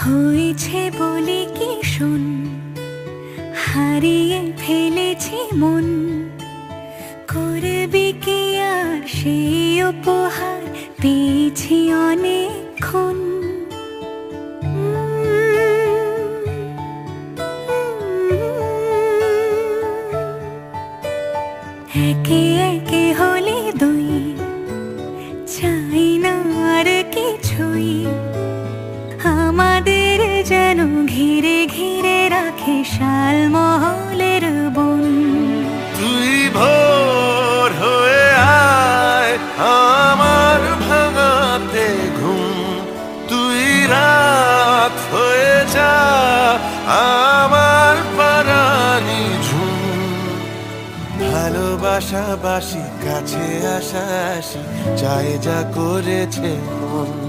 হয়েছে বলে কি শোন, হারিয়ে ফেলেছি মন। করবি কি আর সেই উপহার, পেয়েছি অনেকক্ষণ। একে একে হলে দুই, চাই না আর কিছুই। আমাদের যেন ঘিরে ঘিরে রাখে শালমহলের বন। তুই ভোর হয়ে আয় আমার ভাঙাতে ঘুম, তুই রাত হয়ে যা আমার পারানি ঝুম। ভালোবাসা বাসি, কাছে আসা আসি, চাই যা করেছে মন।